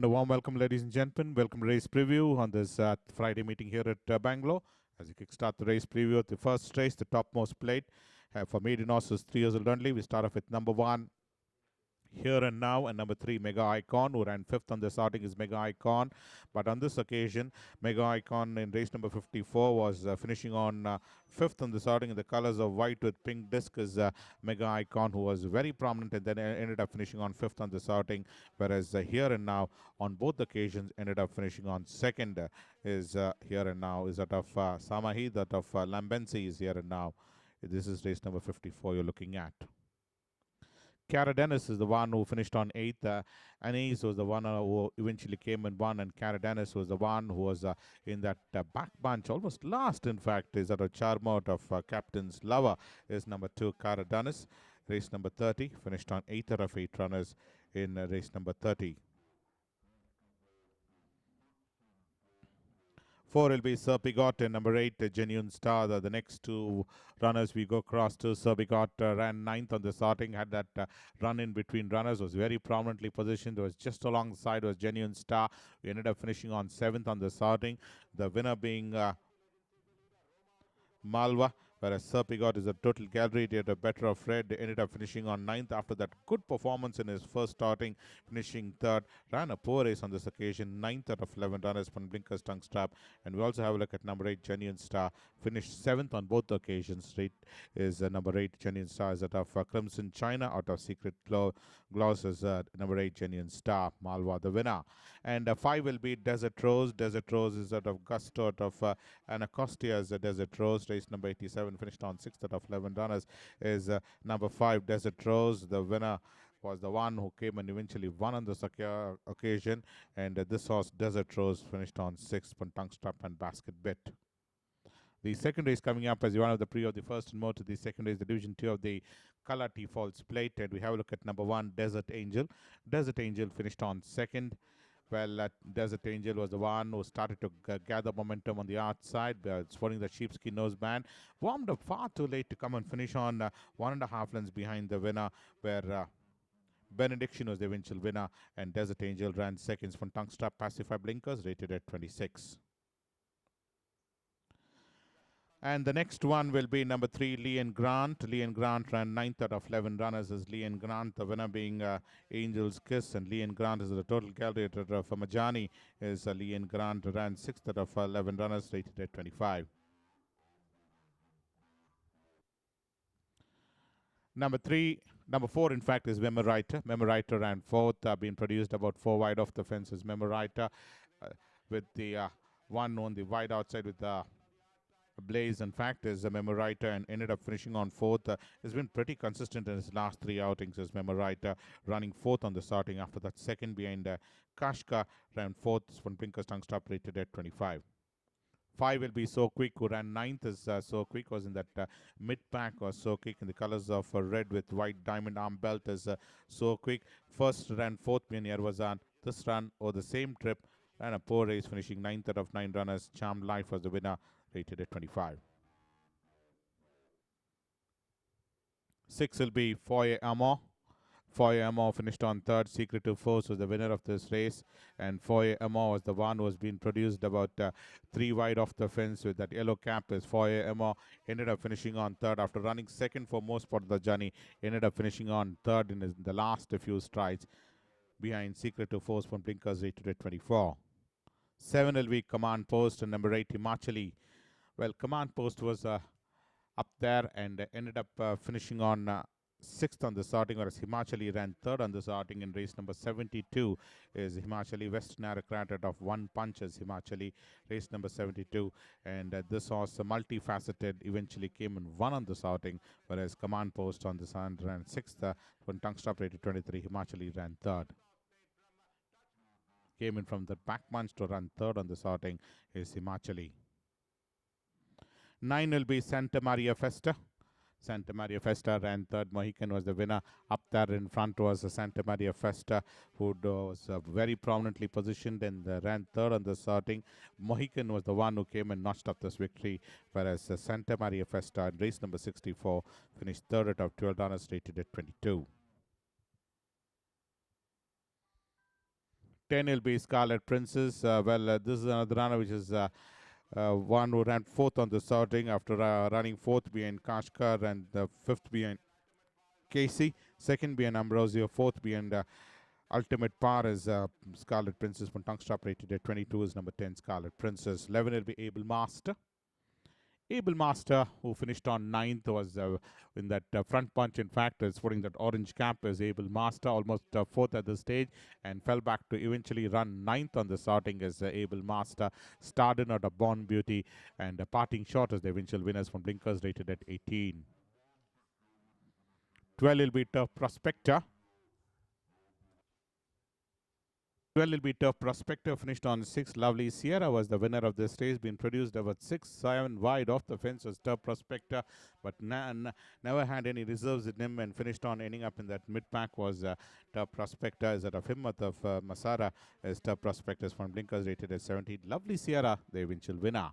A warm welcome, ladies and gentlemen. Welcome to race preview on this Friday meeting here at Bangalore. As we kickstart the race preview at the first race, the topmost plate for maiden horses 3 years old only. We start off with number 1, Here and Now, and number 3, Mega Icon, who ran fifth on the starting, is Mega Icon. But on this occasion, Mega Icon in race number 54 was finishing on fifth on the starting in the colors of white with pink disc, is Mega Icon, who was very prominent and then ended up finishing on fifth on the starting. Whereas Here and Now on both occasions ended up finishing on second. Is Here and Now is that of Samahi, that of Lambensi is Here and Now. This is race number 54 you're looking at. Cara Dennis is the one who finished on eighth. Anise was the one who eventually came and won, and Cara Dennis was the one who was in that back bunch, almost last, in fact, is that a charm out of Captain's Lover is number 2, Cara Dennis. Race number 30, finished on 8th out of 8 runners in race number 30. 4 will be Sir Pigot and number 8, Genuine Star. The next two runners we go across to. Sir Pigot ran ninth on the starting, had that run in between runners, was very prominently positioned, was just alongside was Genuine Star. We ended up finishing on 7th on the starting. The winner being Malwa, whereas Sir Pigot is a total gallery. He had a better of red. They ended up finishing on ninth after that good performance in his first starting, finishing third. Ran a poor race on this occasion, ninth out of 11 runners from Blinker's tongue strap. And we also have a look at number 8, Genuine Star, finished seventh on both occasions. Rate is number 8, Genuine Star, is out of Crimson China, out of Secret Gloss is number 8, Genuine Star, Malwa, the winner. And 5 will be Desert Rose. Desert Rose is out of Gusto, out of Anacostia is a Desert Rose. Race number 87, finished on 6th out of 11 runners, is number 5, Desert Rose. The winner was the one who came and eventually won on this occasion. And this horse, Desert Rose, finished on 6th from Tongue Strap and Basket Bit. The second race coming up as one of the pre of the first and more to the second race, the Division 2 of the Color T Falls Plate. And we have a look at number 1, Desert Angel. Desert Angel finished on second. Well, Desert Angel was the one who started to gather momentum on the outside, sporting the sheepskin noseband. Warmed up far too late to come and finish on 1.5 lengths behind the winner, where Benediction was the eventual winner, and Desert Angel ran seconds from Tongue Strap Pacified Blinkers, rated at 26. And the next one will be number 3, Leon Grant. Leon Grant ran ninth out of 11 runners as Leon Grant, the winner being Angel's Kiss. And Leon Grant is the total gallery for Majani. Is Leon Grant ran 6th out of 11 runners, rated at 25. Number 4, in fact, is Memoriter. Memoriter ran 4th, being produced about 4 wide off the fence as Memoriter, with the one on the wide outside with the Blaze, in fact, is a Memoriter and ended up finishing on 4th. Has been pretty consistent in his last 3 outings as Memoriter, running 4th on the starting. After that, second behind Kashka, ran 4th when Pinker's tongue stop, rated at 25. 5 will be So Quick, who ran 9th as So Quick was in that mid-pack, or So Quick in the colors of red with white diamond arm belt as So Quick. First ran 4th behind Yerwazan. This run, or the same trip, ran a poor race, finishing 9th out of 9 runners. Charmed Life was the winner, rated at 25. 6 will be Foyer Amor. Foyer Amor finished on 3rd. Secretive Force was the winner of this race, and Foyer Amor was the one who was being produced about 3 wide off the fence with that yellow cap. As Foyer Amor ended up finishing on 3rd after running second for most part of the journey, ended up finishing on 3rd in the last few strides behind Secretive Force from Blinkers, rated at 24. 7 will be Command Post and number 8 Himachali. Well, Command Post was up there and ended up finishing on 6th on the starting, whereas Himachali ran 3rd on the starting in race number 72. Is Himachali Western Aristocrat of One Punch as Himachali, race number 72. And this horse, multifaceted, eventually came and won on the starting, whereas Command Post on the sand ran 6th when Tongue Stop rated 23. Himachali ran 3rd. Came in from the back punch to run 3rd on the starting is Himachali. 9 will be Santa Maria Festa. Santa Maria Festa ran 3rd. Mohican was the winner. Up there in front was Santa Maria Festa, who was very prominently positioned and ran 3rd on the starting. Mohican was the one who came and notched up this victory, whereas Santa Maria Festa in race number 64 finished 3rd out of 12 runners, rated at 22. 10 will be Scarlet Princess. This is another runner which is one who ran fourth on the sorting after running fourth behind Kashkar and fifth behind Casey, second behind Ambrosio, fourth behind Ultimate Par is Scarlet Princess. From tongue strap rated at 22 is number 10 Scarlet Princess. 11 will be Able Master. Able Master, who finished on ninth, was in that front punch. In fact, is putting that orange cap as Able Master, almost fourth at the stage, and fell back to eventually run ninth on the sorting as Able Master. Started out a Born Beauty and parting short as the eventual winners from Blinkers rated at 18. 12 will be Tough Prospector. 12 will be Tough Prospector, finished on 6. Lovely Sierra was the winner of this race, been produced about 6, 7 wide off the fence as Tough Prospector, but never had any reserves in him and finished on ending up in that mid pack was Tough Prospector. Is that of Himmat of Masara as Tough Prospectors from Blinkers rated at 17. Lovely Sierra, the eventual winner.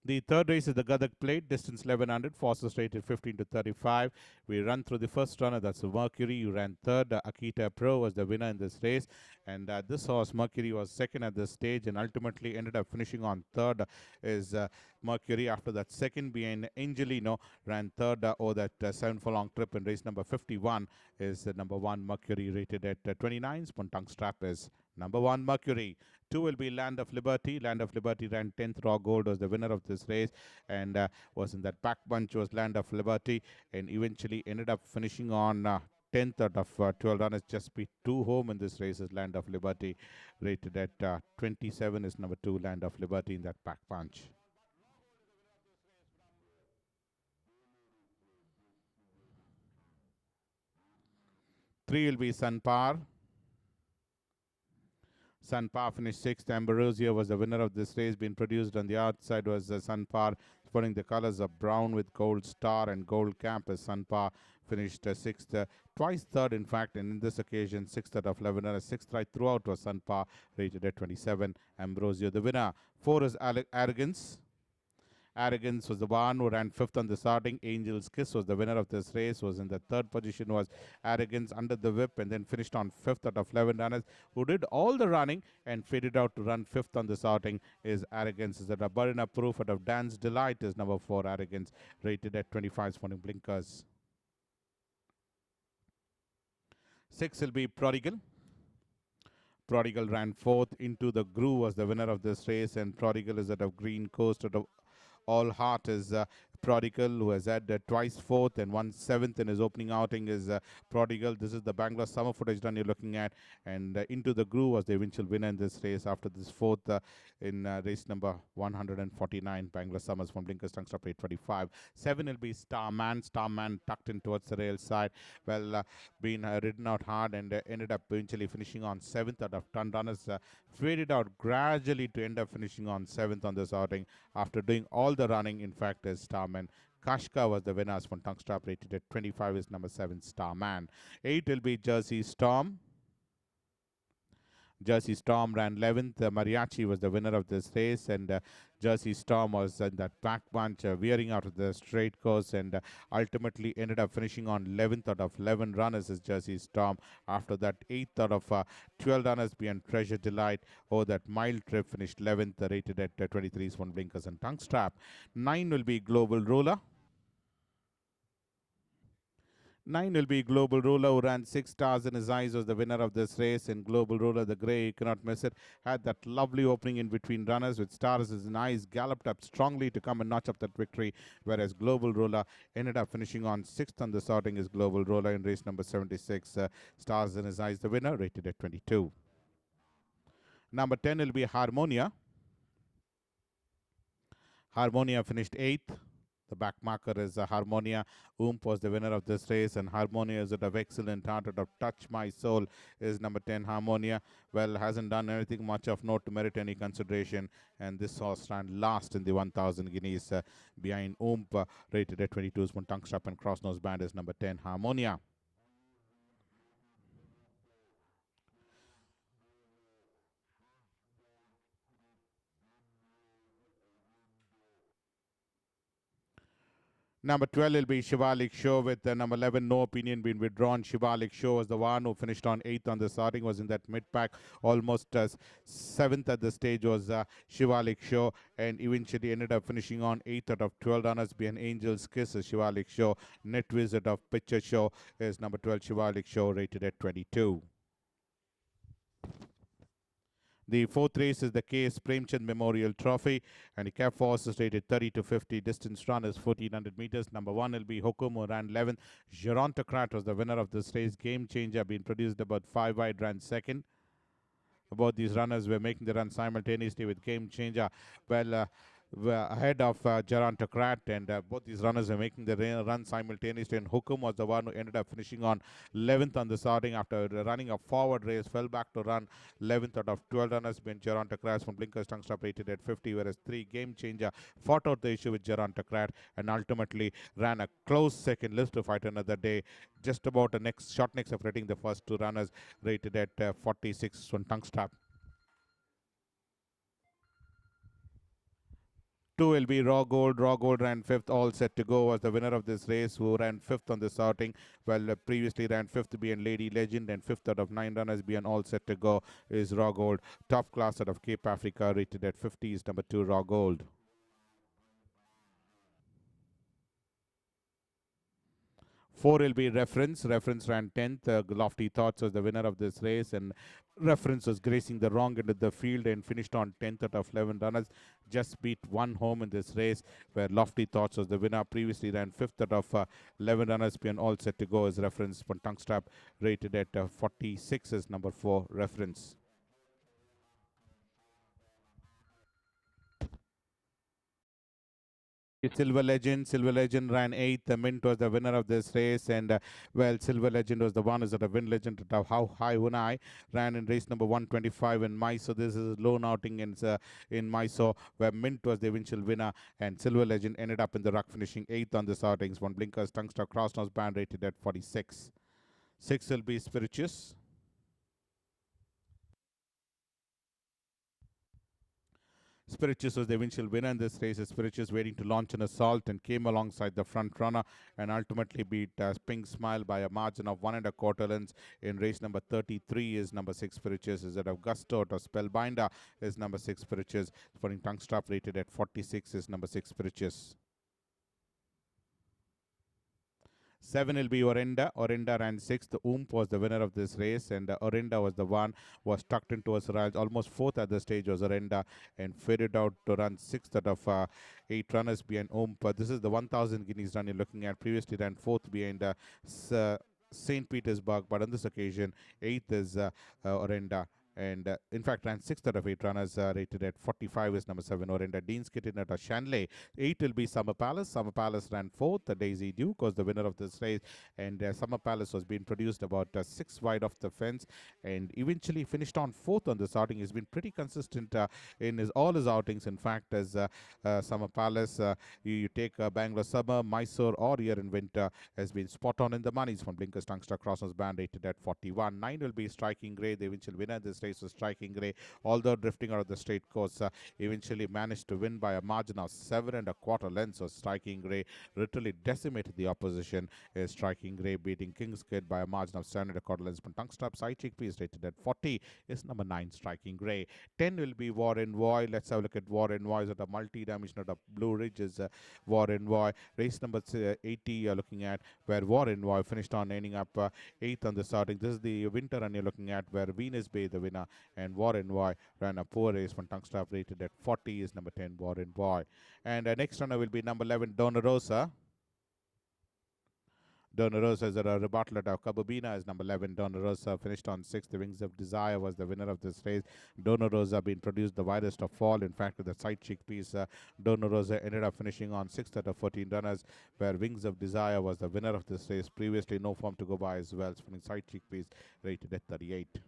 The third race is the Gadak Plate, distance 1100, fastest rated 15 to 35. We run through the first runner, that's Mercury. You ran third. Akita Pro was the winner in this race. And this horse, Mercury, was second at this stage and ultimately ended up finishing on third. Is Mercury. After that, second behind Angelino, ran third over that 7 furlong trip in race number 51 is number 1 Mercury, rated at 29. Tongue strap is number 1 Mercury. 2 will be Land of Liberty. Land of Liberty ran 10th. Raw Gold was the winner of this race and was in that back bunch was Land of Liberty and eventually ended up finishing on 10th out of 12 runners. Just beat 2 home in this race is Land of Liberty, rated at 27 is number 2 Land of Liberty in that back punch. 3 will be Sunpar. Sunpar finished 6th. Ambrosio was the winner of this race. Being produced on the outside was Sunpar, sporting the colors of brown with gold star and gold cap as Sunpar finished 6th. Twice third, in fact, and in this occasion, 6th out of 11. And 6th right throughout was Sunpar, rated at 27. Ambrosio the winner. 4 is Arrogance. Arrogance was the one who ran fifth on the starting. Angel's Kiss was the winner of this race. Was in the third position was Arrogance under the whip and then finished on fifth out of 11 runners. Who did all the running and faded out to run fifth on the starting is Arrogance. Is that a burden of proof out of Dance Delight is number 4 Arrogance, rated at 25 sporting blinkers. 6 will be Prodigal. Prodigal ran fourth. Into the Groove was the winner of this race, and Prodigal is at a Green Coast out of All Heart is Prodigal, who has had twice fourth and 1/7 in his opening outing is Prodigal. This is the Bangalore summer footage run you're looking at, and Into the Groove was the eventual winner in this race after this fourth in race number 149. Bangalore Summers from Blinkers Tongue Stop 825. 7 will be Starman. Starman tucked in towards the rail side. Well, been ridden out hard and ended up eventually finishing on 7th out of 10 runners. Faded out gradually to end up finishing on 7th on this outing after doing all the running. In fact, is Starman. Kashka was the winners from tongue strap, rated at 25 is number 7 Starman. 8 will be Jersey Storm. Jersey Storm ran 11th. Mariachi was the winner of this race, and Jersey Storm was in that back bunch, veering out of the straight course, and ultimately ended up finishing on 11th out of 11 runners as Jersey Storm. After that, 8th out of 12 runners behind Treasure Delight. Oh, that mile trip finished 11th, rated at 23 one blinkers and tongue strap. 9 will be Global Ruler. 9 will be Global Ruler, who ran 6 stars in his eyes, was the winner of this race. In Global Ruler, the grey, you cannot miss it, had that lovely opening in between runners with stars in his eyes, galloped up strongly to come and notch up that victory, whereas Global Ruler ended up finishing on 6th on the sorting is Global Ruler in race number 76. Stars in his eyes, the winner, rated at 22. Number 10 will be Harmonia. Harmonia finished 8th. The back marker is Harmonia. Was the winner of this race, and Harmonia is at of excellent heart out of Touch My Soul is number 10 Harmonia. Well, hasn't done anything much of note to merit any consideration, and this horse ran last in the 1000 guineas behind rated at 22. Tongue strap and cross nose band is number 10 Harmonia. Number 12 will be Shivalik Show with number 11, No Opinion being withdrawn. Shivalik Show was the one who finished on 8th on the starting, was in that mid-pack, almost 7th at the stage was Shivalik Show, and eventually ended up finishing on 8th out of 12 runners behind Angel's Kiss is Shivalik Show. Net visit of Picture Show is number 12 Shivalik Show, rated at 22. The fourth race is the KS Premchand Memorial Trophy, and the cap force is rated 30 to 50. Distance run is 1400 meters. Number 1 will be Hokumo, ran 11th. Gerontocrat was the winner of this race. Game Changer being produced about 5 wide, ran second. Both these runners were making the run simultaneously with Game Changer. Were ahead of Gerontocrat, and both these runners were making the run simultaneously. And Hukum was the one who ended up finishing on 11th on the starting after running a forward race, fell back to run 11th out of 12 runners. Ben Gerontocrat from Blinkers tongue stop rated at 50, whereas 3 Game Changer fought out the issue with Gerontocrat and ultimately ran a close second. Lives to fight another day, just about a shot next of rating the first 2 runners, rated at 46 on tongue stop. 2 will be Raw Gold. Raw Gold ran 5th, all set to go, was the winner of this race, who ran 5th on this outing. Well, previously ran 5th being Lady Legend, and 5th out of 9 runners being all set to go is Raw Gold. Top class out of Cape Africa, rated at 50 is number 2 Raw Gold. 4 will be Reference. Reference ran 10th. Lofty Thoughts was the winner of this race, and Reference was gracing the wrong end of the field and finished on 10th out of 11 runners. Just beat one home in this race, where Lofty Thoughts was the winner. Previously ran 5th out of 11 runners, being all set to go as Reference. For tongue strap, rated at 46 as number 4 Reference. Silver Legend. Silver Legend ran 8th. The Mint was the winner of this race, and well, Silver Legend was the one who's at a win legend of How High Hunai. Ran in race number 125 in Mysore. This is a lone outing in Mysore, where Mint was the eventual winner, and Silver Legend ended up in the ruck, finishing 8th on this outings. One Blinkers tongue star cross nose band, rated at 46. 6 will be Spirituous. Spirituous was the eventual winner in this race. Spirituous waiting to launch an assault and came alongside the front runner and ultimately beat Pink Smile by a margin of 1 1/4 lengths in race number 33 is number 6 Spirituous. Is that of Gusto or Spellbinder is number 6 Spirituous. Sporting tongue strap rated at 46 is number 6 Spirituous. 7 will be Orinda. Orinda ran 6th. Oomp was the winner of this race, and Orinda was the one was tucked into a surround. Almost 4th at the stage was Orinda, and faded out to run 6th out of 8 runners behind Oomp. This is the 1000 guineas run you're looking at. Previously ran 4th behind St. Petersburg, but on this occasion, 8th is Orinda. And in fact, ran 6th out of 8 runners, rated at 45 is number 7 Orinda. Dean's Kitten at a Shanley. 8 will be Summer Palace. Summer Palace ran 4th. Daisy Duke was the winner of this race, and Summer Palace was being produced about 6 wide off the fence, and eventually finished on 4th on the outing. He's been pretty consistent in all his outings. In fact, as Summer Palace, you take Bangalore Summer, Mysore, or here in winter, has been spot on in the monies from Blinkers Tungster Crossers band, rated at 41. 9 will be Striking Grey. The eventual winner this race was Striking Grey, although drifting out of the straight course, eventually managed to win by a margin of 7 1/4 lengths. So Striking Grey literally decimated the opposition. Striking Grey beating King's Kid by a margin of 7 1/4 lengths. But tongue strap side chickpeas rated at 40 is number 9 Striking Grey. 10 will be War in Voy. Let's have a look at War in Voy. Is at a multi-dimensional of Blue Ridge is War in Voy. Race number 80 you're looking at, where War in Voy finished on ending up 8th on the starting. This is the winter run you're looking at, where Venus Bay the winner, and War in Voy ran a poor race. From tongue strap rated at 40 is number 10 War in Voy. And next runner will be number 11 Donarosa. Donarosa is a rebuttal of Kabubina is number 11. Donarosa finished on 6th. The Wings of Desire was the winner of this race. Donarosa being produced the widest of all. In fact, with the side chickpeas, Donarosa ended up finishing on 6th out of 14 runners, where Wings of Desire was the winner of this race. Previously, no form to go by as well. Spinning side chickpeas rated at 38.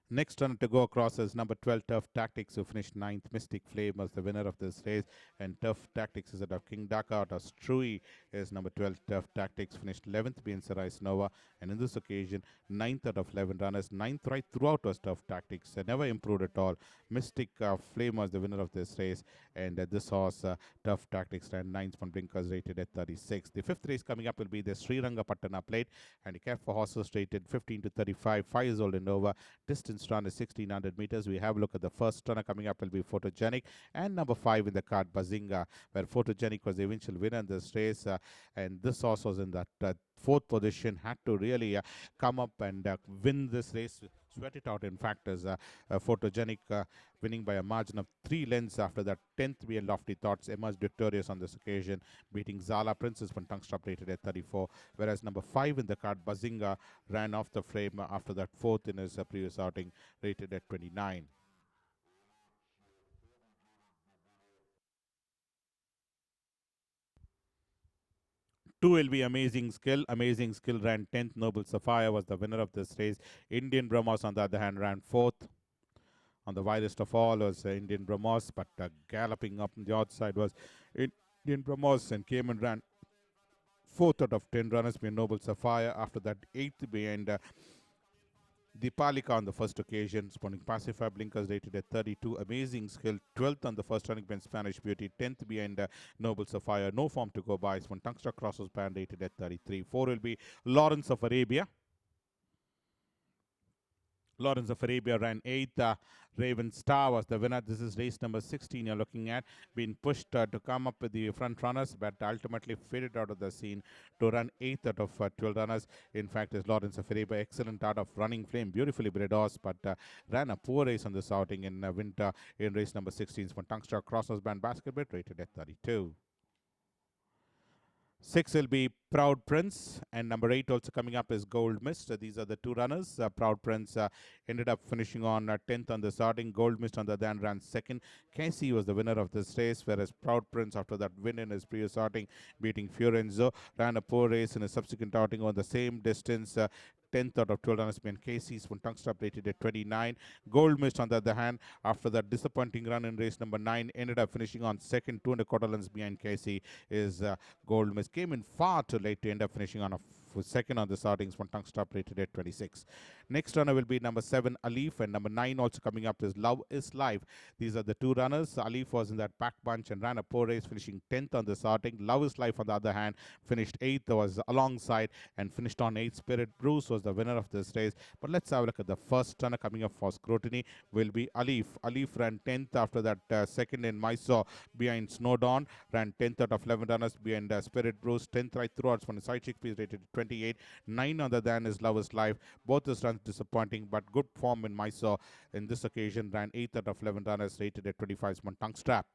Next runner to go across is number 12, Tough Tactics, who finished ninth. Mystic Flame was the winner of this race, and Tough Tactics is out of King Daka. Out of Strui is number 12, Tough Tactics, finished 11th, being Sarais Nova, and in this occasion, ninth out of 11 runners. Ninth right throughout was Tough Tactics, never improved at all. Mystic Flame was the winner of this race, and this horse, Tough Tactics, ran ninth from blinkers, rated at 36. The fifth race coming up will be the Srirangapatna Plate, handicap for horses rated 15 to 35, 5 years old and over. Distance run is 1600 meters. We have a look at the first runner coming up will be Photogenic, and number 5 in the card, Bazinga, where Photogenic was the eventual winner in this race. And this horse was in that fourth position, had to really come up and win this race, sweat it out. In fact, as Photogenic winning by a margin of 3 lengths. After that, 10th be and Lofty Thoughts emerged victorious on this occasion, beating Zala Princess when tongue stop rated at 34, whereas number 5 in the card, Bazinga, ran off the frame after that, fourth in his previous outing, rated at 29. Two will be Amazing Skill. Amazing Skill ran 10th. Noble Sapphire was the winner of this race. Indian Brahmos, on the other hand, ran 4th. On the widest of all was Indian Brahmos, but galloping up on the outside was Indian Brahmos, and came and ran 4th out of 10 runners behind Noble Sapphire. After that, 8th behind Dipalika on the first occasion. Spawning Pacifier, blinkers rated at 32. Amazing Skill, 12th on the first running behind Spanish Beauty. 10th behind Noble Sapphire. No form to go by. When Tungsta crosses band, rated at 33. 4 will be Lawrence of Arabia. Lawrence of Arabia ran 8th. Raven Star was the winner. This is race number 16 you're looking at. Being pushed to come up with the front runners, but ultimately faded out of the scene to run 8th out of 12 runners. In fact, is Lawrence of Arabia. Excellent out of Running Flame. Beautifully bred horse, but ran a poor race on this outing in winter in race number 16. When Tungstar Crosses Band Basketball, rated at 32. 6 will be Proud Prince, and number 8 also coming up is Gold Mist. These are the two runners. Proud Prince ended up finishing on 10th on the starting. Gold Mist on the other hand ran 2nd. Casey was the winner of this race, whereas Proud Prince, after that win in his previous outing, beating Fiorenzo, ran a poor race in his subsequent outing on the same distance. 10th out of 12 runners behind Casey's when tongue stop rated at 29. Gold Mist, on the other hand, after that disappointing run in race number 9, ended up finishing on second, 2.25 lengths behind Casey. Is Gold Mist came in far too late to end up finishing on a second on the startings when tongue stop rated at 26. Next runner will be number 7, Alif, and number 9 also coming up is Love is Life. These are the two runners. Alif was in that pack bunch and ran a poor race, finishing 10th on the starting. Love is Life, on the other hand, finished 8th, was alongside and finished on 8th. Spirit Bruce was the winner of this race. But let's have a look at the first runner coming up for scrutiny will be Alif. Alif ran 10th after that second in Mysore behind Snowdawn, ran 10th out of 11 runners behind Spirit Bruce, 10th right throughout from the side chickpeas rated 28. 9 other than his Love is Life. Both his runs disappointing, but good form in Mysore. In this occasion, ran 8th out of 11 runners rated at 25 tongue strap.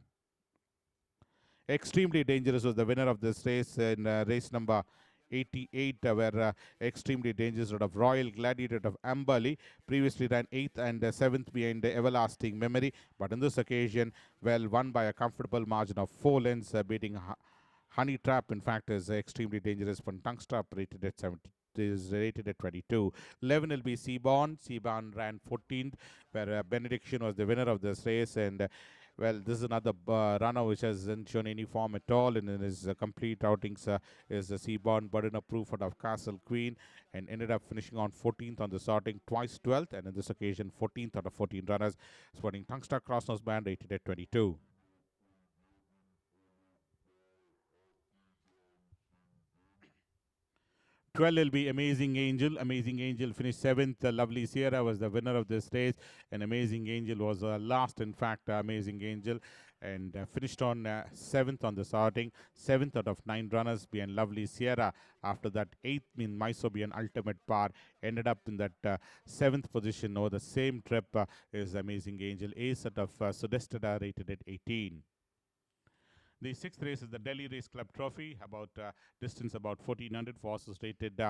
Extremely Dangerous was the winner of this race in race number 88, where Extremely Dangerous out of Royal Gladiator of Amberley previously ran 8th and 7th behind Everlasting Memory, but in this occasion, well, won by a comfortable margin of 4 lengths, beating Honey Trap. In fact, is Extremely Dangerous from Tongue Strap, rated at 70. Is rated at 22. 11 will be Seaborn. Seaborn ran 14th, where Benediction was the winner of this race. And well, this is another runner which hasn't shown any form at all in his complete outings. Is Seaborn Burden of Proof out of Castle Queen, and ended up finishing on 14th on the starting, twice 12th, and in this occasion 14th out of 14 runners. Sporting Tungstar Crossnose Band, rated at 22. 12 will be Amazing Angel. Amazing Angel finished 7th. Lovely Sierra was the winner of this race. And Amazing Angel was last, in fact, Amazing Angel. And finished on 7th on the starting. 7th out of 9 runners behind Lovely Sierra. After that, 8th in Mysore behind Ultimate Par. Ended up in that 7th position over the same trip is Amazing Angel. Ace out of Sudestada, rated at 18. The sixth race is the Delhi Race Club Trophy, about distance about 1400 for horses rated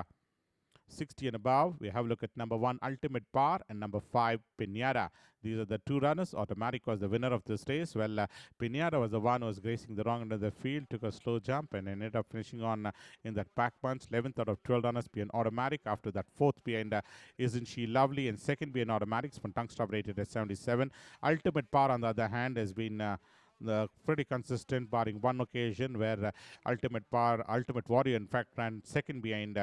60 and above. We have a look at number 1, Ultimate Power, and number 5, Pinata. These are the two runners. Automatic was the winner of this race. Well, Pinata was the one who was gracing the wrong end of the field, took a slow jump, and ended up finishing on in that pack punch. 11th out of 12 runners being Automatic. After that, fourth behind Isn't She Lovely, and second being Automatic. Tongue stop rated at 77. Ultimate Power, on the other hand, has been pretty consistent, barring one occasion where Ultimate Warrior, in fact, ran second behind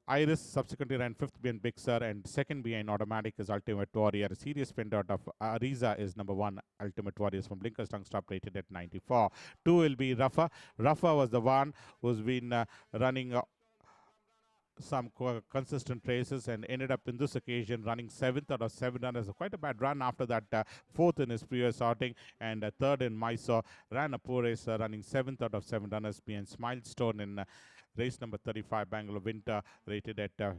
Iris, subsequently ran fifth behind Big Sur, and second behind Automatic is Ultimate Warrior. A serious spin out of Ariza is number 1, Ultimate Warriors from Blinkers Tongue Stop rated at 94. 2 will be Rafa. Rafa was the one who's been running some consistent races and ended up in this occasion running 7th out of 7 runners. Quite a bad run after that, 4th in his previous outing, and 3rd in Mysore. Ran a poor race, running 7th out of 7 runners behind Smilestone in race number 35, Bangalore Winter, rated at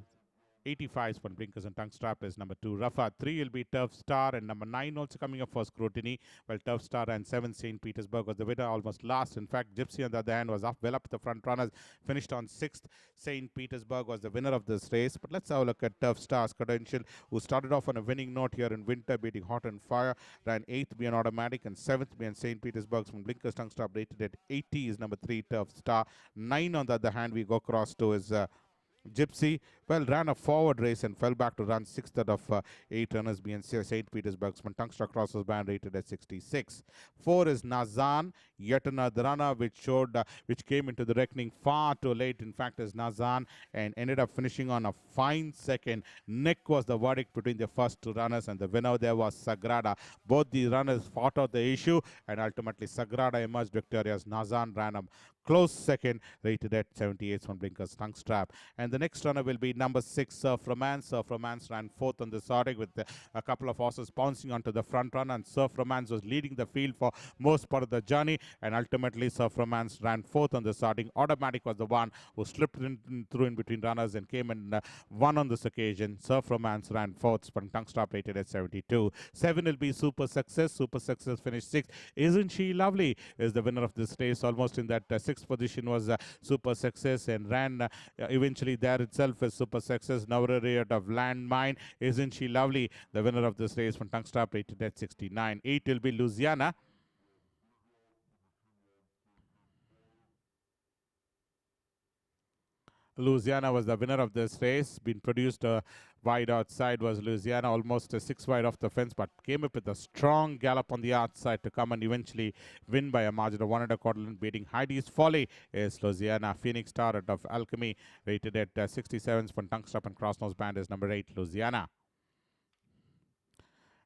85 for Blinkers and Tongue Strap is number 2. Rafa. 3 will be Turf Star, and number 9 also coming up for scrutiny. Well, Turf Star and 7 St. Petersburg was the winner, almost last. In fact, Gypsy on the other hand was well up the front runners, finished on 6th. St. Petersburg was the winner of this race. But let's have a look at Turf Star's credential, who started off on a winning note here in Winter, beating Hot and Fire, ran 8th behind Automatic and 7th behind St. Petersburg from Blinkers Tongue Strap, rated at 80 is number 3 Turf Star. 9 on the other hand we go across to is Gypsy. Well, ran a forward race and fell back to run 6th out of 8 runners behind St. Petersburg's Tungsta crosses band, rated at 66. 4 is Nazan, yet another runner which came into the reckoning far too late. In fact, is Nazan, and ended up finishing on a fine second. Nick was the verdict between the first two runners, and the winner there was Sagrada. Both the runners fought out the issue, and ultimately Sagrada emerged victorious. Nazan ran a close second, rated at 78 from Blinkers Tongue Strap. And the next runner will be number 6, Surf Romance. Surf Romance ran 4th on the sorting, with a couple of horses pouncing onto the front run, and Surf Romance was leading the field for most part of the journey, and ultimately Surf Romance ran 4th on the starting. Automatic was the one who slipped through in between runners and came and won on this occasion. Surf Romance ran 4th, but Tongue Stop rated at 72. 7 will be Super Success. Super Success finished 6th. Isn't She Lovely is the winner of this race. Almost in that 6th position was Super Success, and ran eventually there itself is Super Success. Navaria of Landmine. Isn't She Lovely, the winner of this race from Tongue Stop, rated at 69. 8 will be Louisiana. Louisiana was the winner of this race. Been produced wide outside was Louisiana, almost 6 wide off the fence, but came up with a strong gallop on the outside to come and eventually win by a margin of 1.25 length, beating Heidi's Folly is Louisiana. Phoenix Star out of Alchemy, rated at 67. For Tongue Stop and Crossnose Band is number 8, Louisiana.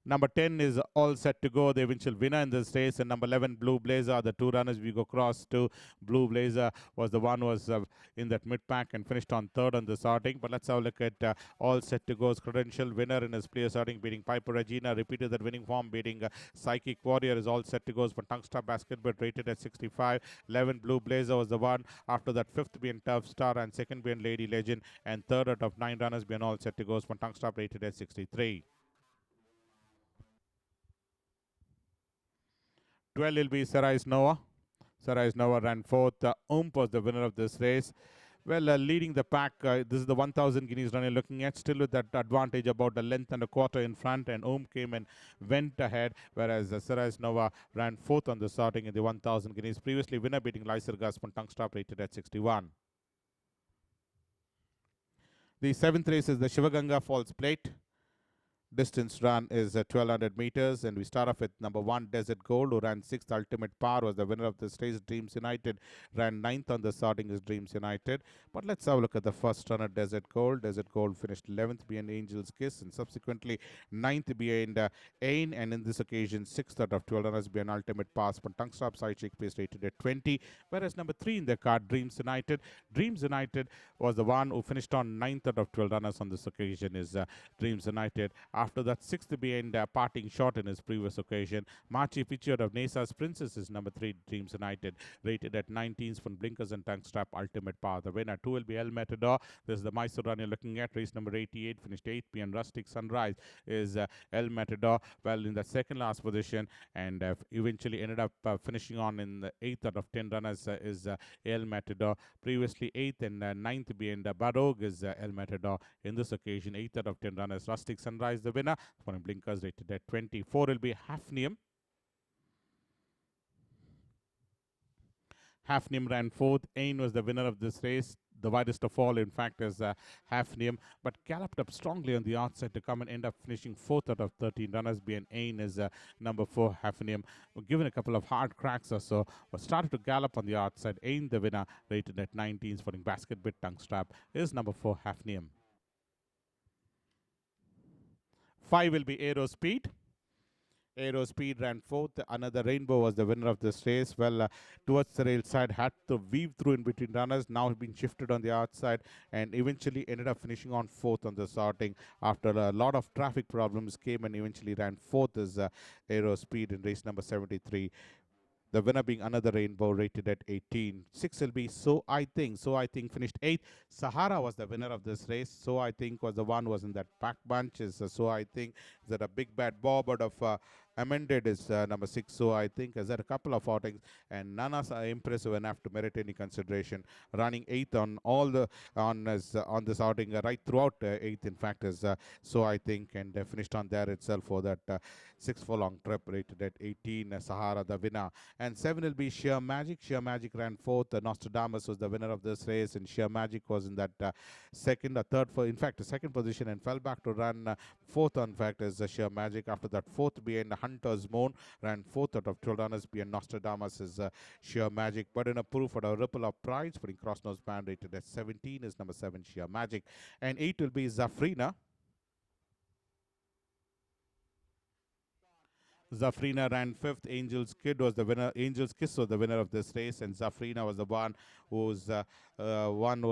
Number 10 is All Set to Go, the eventual winner in this race. And number 11, Blue Blazer. The two runners we go across to. Blue Blazer was the one who was in that mid-pack and finished on 3rd on the sorting. But let's have a look at All Set to Go's credential. Winner in his player sorting, beating Piper Regina. Repeated that winning form, beating Psychic Warrior is All Set to Go's for Tongue Stop Basketball, rated at 65. 11, Blue Blazer was the one. After that, 5th being Tough Star, and 2nd being Lady Legend. And 3rd out of 9 runners being All Set to Go's for Tongue Stop, rated at 63. 12 will be Sarais Nova. Sarais Nova ran 4th. Was the winner of this race. Well, leading the pack, this is the 1,000 guineas run you're looking at, still with that advantage about a length and a quarter in front, and came and went ahead, whereas Sarais Nova ran 4th on the starting in the 1,000 guineas. Previously, winner beating Lysergas from Tongue Stop, rated at 61. The 7th race is the Shivaganga Falls Plate. Distance run is 1,200 meters, and we start off with number 1, Desert Gold, who ran 6th. Ultimate Power was the winner of this race. Dreams United ran 9th on the starting is Dreams United. But let's have a look at the first runner, Desert Gold. Desert Gold finished 11th behind Angel's Kiss, and subsequently 9th behind Ain, and in this occasion 6th out of 12 runners behind Ultimate Pass. But Tongue Stop Side Shake Pace rated at 20, whereas number 3 in the card, Dreams United. Dreams United was the one who finished on 9th out of 12 runners on this occasion is Dreams United. After that, sixth behind parting shot in his previous occasion. Machi Picture of Nesa's Princess is number 3, Dreams United, rated at 19s from Blinkers and Tongue Strap Ultimate Power. The winner 2 will be El Matador. This is the Mysore run you're looking at. Race number 88, finished 8th behind Rustic Sunrise is El Matador. Well, in the second last position, and eventually ended up finishing on in the 8th out of 10 runners is El Matador. Previously 8th and 9th behind Barog is El Matador. In this occasion, 8th out of 10 runners. Rustic Sunrise, the winner. For Blinkers rated at 24 will be Hafnium. Hafnium ran fourth. Ain was the winner of this race. The widest of all, in fact, is Hafnium, but galloped up strongly on the outside to come and end up finishing fourth out of 13 runners. Behind Ain is number 4, Hafnium. Given a couple of hard cracks or so, was started to gallop on the outside. Ain, the winner, rated at 19s, for basket bit tongue strap, is number 4, Hafnium. 5 will be Aero Speed. Aero Speed ran fourth. Another Rainbow was the winner of this race. Well, towards the rail side, had to weave through in between runners. Now been shifted on the outside and eventually ended up finishing on fourth on the sorting after a lot of traffic problems came and eventually ran fourth as Aero Speed in race number 73. The winner being another Rainbow, rated at 18. 6 will be So I Think. So I Think finished 8th. Sahara was the winner of this race. So I Think was the one who was in that pack bunch. Is So I Think is that a big bad bobbard of amended is number 6. So I Think has had a couple of outings and none are impressive enough to merit any consideration. Running 8th on all the on this outing right throughout 8th. In fact, is So I Think, and finished on there itself for that 6 furlong trip, rated at 18. Sahara the winner. And 7 will be Sheer Magic. Sheer Magic ran fourth. Nostradamus was the winner of this race, and Sheer Magic was in that second or third, in fact, second position, and fell back to run fourth. In fact, is Sheer Magic. After that, fourth behind Hunter's Moon, ran fourth out of 12 runners behind Nostradamus is Sheer Magic. But in a proof for a ripple of pride, putting cross nose band, rated at 17 is number 7, Sheer Magic. And 8 will be Zafrina. Zafrina ran fifth. Angel's Kid was the winner. Angel's Kiss was the winner of this race, and Zafrina was the one who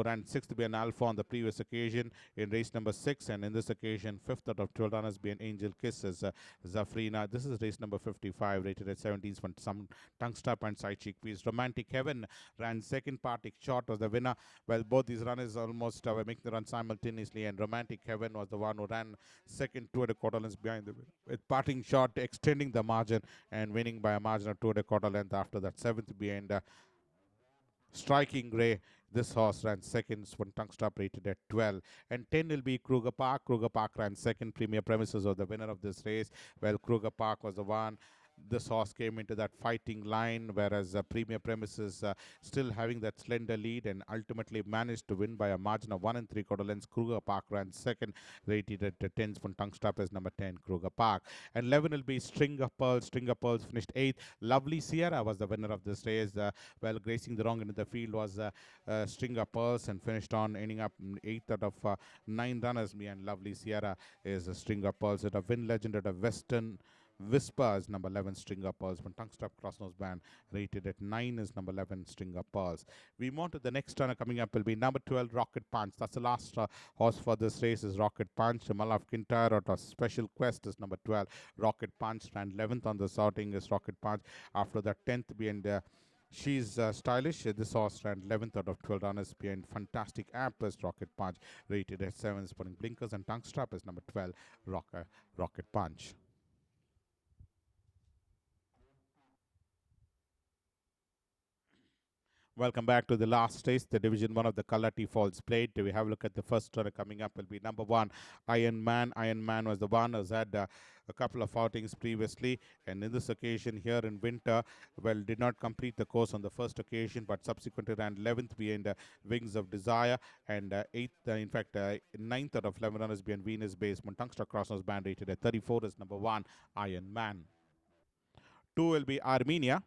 ran sixth behind Alpha on the previous occasion in race number 6, and in this occasion, fifth out of 12 runners behind Angel Kiss is Zafrina. This is race number 55, rated at 17s from some tongue strap and side cheek piece. Romantic Heaven ran second. Partic Shot was the winner. Well, both these runners almost were making the run simultaneously, and Romantic Heaven was the one who ran second, 2.25 lengths behind the winner, with Parting Shot extending the margin and winning by a margin of 2.25 length after that. Seventh behind Striking Grey. This horse ran second, one tongue strap, rated at 12. And 10 will be Kruger Park. Kruger Park ran second. Premier Premises was the winner of this race. Well, Kruger Park was the one. This horse came into that fighting line, whereas Premier Premises still having that slender lead and ultimately managed to win by a margin of 1 3/4 lengths. Kruger Park ran second, rated at 10 from tongue strap as number 10, Kruger Park. And 11 will be String of Pearls. String of Pearls finished 8th. Lovely Sierra was the winner of this race. Well, gracing the wrong end of the field was String of Pearls and finished on ending up 8th out of 9 runners. Me and Lovely Sierra is a String of Pearls at a win legend at a Western Whispers, number 11, Stringer Pearls. From tongue strap cross nose band, rated at 9 is number 11, Stringer Pearls. We move on to the next runner coming up will be number 12, Rocket Punch. That's the last horse for this race is Rocket Punch. Malaf Kintyre out of Special Quest is number 12, Rocket Punch. Ran 11th on the sorting is Rocket Punch. After that, 10th behind She's Stylish. This horse ran 11th out of 12 runners behind Fantastic App as Rocket Punch, rated at 7, putting blinkers and tongue strap as number 12, Rocket Punch. Welcome back to the last stage, the Division 1 of the Kalati Falls Plate. We have a look at the first runner coming up will be number 1, Iron Man. Iron Man was the one who's had a couple of outings previously, and in this occasion here in winter, well, did not complete the course on the first occasion, but subsequently ran 11th behind Wings of Desire, and 8th, in fact, 9th out of 11 runners behind Venus Base. Montangsta Crossnose band rated at 34 is number 1, Iron Man. 2 will be Armenia.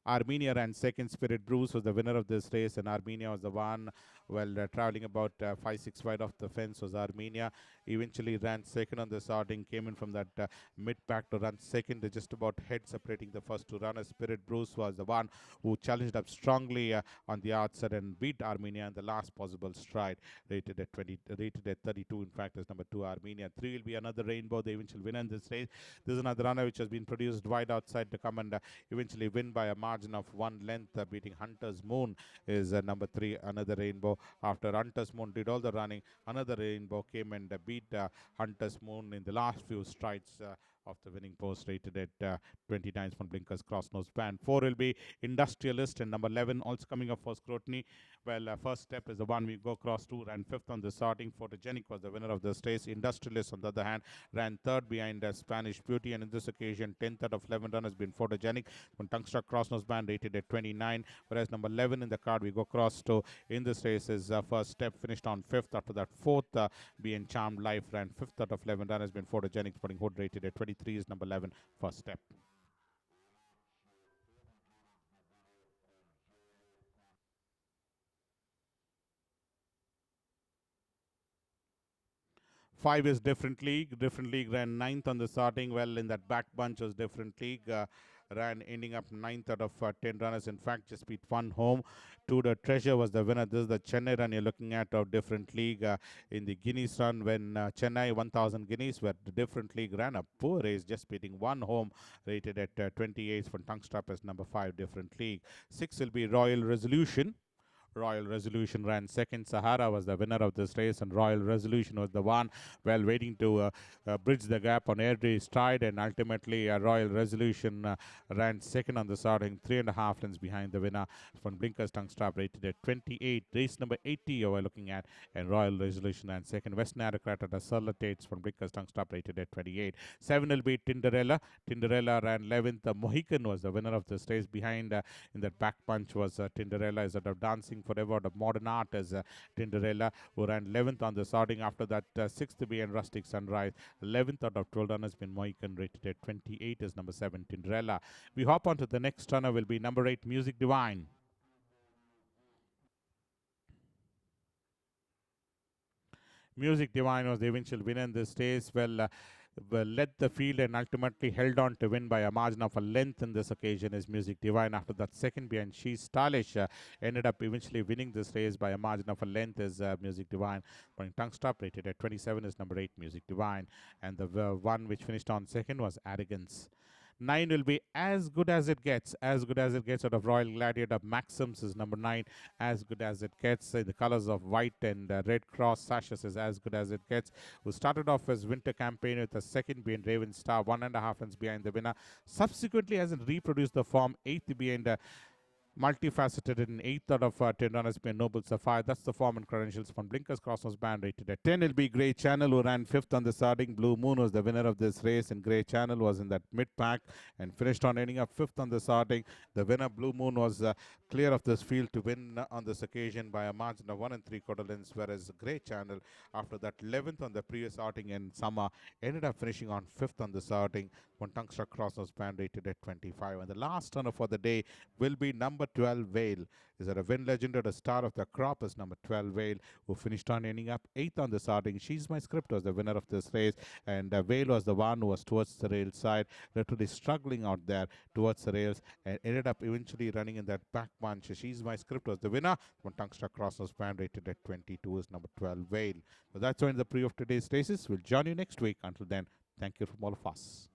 Armenia ran second. Spirit Bruce was the winner of this race, and Armenia was the one, well, traveling about 5 6 wide off the fence was Armenia. Eventually ran second on the starting, came in from that mid pack to run second, just about head separating the first two runners. Spirit Bruce was the one who challenged up strongly on the outside and beat Armenia in the last possible stride, rated at 32. In fact, as number two Armenia. Three will be Another Rainbow, the eventual winner in this race. This is another runner which has been produced wide outside to come and eventually win by a margin of one length, beating Hunter's Moon. Is number three Another Rainbow. After Hunter's Moon did all the running, Another Rainbow came and beat Hunter's Moon in the last few strides of the winning post, rated at 29 from Blinkers Cross Nose Band. 4 will be Industrialist, and number 11 also coming up for scrutiny. Well, first step is the one we go cross to, ran fifth on the starting. Photogenic was the winner of this race. Industrialist, on the other hand, ran third behind Spanish Beauty, and in this occasion, 10th out of 11 run has been Photogenic. When Tungstruck Cross Nose Band rated at 29, whereas number 11 in the card we go cross to in this race is first step, finished on fifth. After that, fourth, being Charmed Life ran fifth out of 11 run has been Photogenic. Sporting Hood rated at 23 is number 11, first step. 5 is Different League. Different League ran ninth on the starting. Well, in that back bunch was Different League. Ran ending up ninth out of 10 runners. In fact, just beat one home. To the Treasure was the winner. This is the Chennai run you're looking at of Different League in the Guineas run, when Chennai 1000 Guineas, where the Different League ran a poor race, just beating one home, rated at 28 for Tungstrap as number 5 Different League. 6 will be Royal Resolution. Royal Resolution ran second. Sahara was the winner of this race, and Royal Resolution was the one, well, waiting to bridge the gap on every stride, and ultimately Royal Resolution ran second on the starting, 3.5 lengths behind the winner from Blinkers Tungstrap, rated at 28. Race number 80 you are looking at, and Royal Resolution ran second. Western Aristocrat at the Surlatates from Blinkers Tungstrap, rated at 28. 7 will be Tinderella. Tinderella ran 11th. Mohican was the winner of this race. Behind in that back punch was Tinderella, is out of Dancing Forever, the modern art as Tinderella, who ran 11th on the starting. After that, 6th be and Rustic Sunrise. 11th out of 12 runners been Mohican, rated at 28 is number 7 Tinderella. We hop on to the next runner, will be number 8 Music Divine. Music Divine was the eventual winner in this race. Well, led the field and ultimately held on to win by a margin of a length in this occasion is Music Divine. After that, second behind She's Stylish ended up eventually winning this race by a margin of a length is Music Divine. When tongue stop rated at 27 is number 8 Music Divine, and the one which finished on second was Arrogance. 9 will be As Good As It Gets. As Good As It Gets out of Royal Gladiator. Maxims is number 9. As Good As It Gets. The colors of white and red cross sashes is As Good As It Gets. Who started off as winter campaign with a second behind Raven Star, 1.5 runs behind the winner. Subsequently hasn't reproduced the form, 8th behind multifaceted in 8th out of 10 runners by Noble Sapphire. That's the form and credentials from Blinkers Cosmos Band, rated at 10. Will be Grey Channel, who ran 5th on the starting. Blue Moon was the winner of this race, and Grey Channel was in that mid pack and finished on ending up 5th on the starting. The winner, Blue Moon, was clear of this field to win on this occasion by a margin of 1 3/4 lengths, whereas Grey Channel, after that 11th on the previous outing in summer, ended up finishing on 5th on the starting. One Tungstruck Crossnose Band, rated at 25. And the last runner for the day will be number 12 Vale. Is a Win Legend at the start of the crop is number 12 Vale, who finished on ending up 8th on the starting. She's My Script was the winner of this race, and Vale was the one who was towards the rail side, literally struggling out there towards the rails, and ended up eventually running in that back bunch. She's My Script was the winner. One Tungstruck Crossnose Band, rated at 22 is number 12 Vale. So that's all in the pre of today's races. We'll join you next week. Until then, thank you from all of us.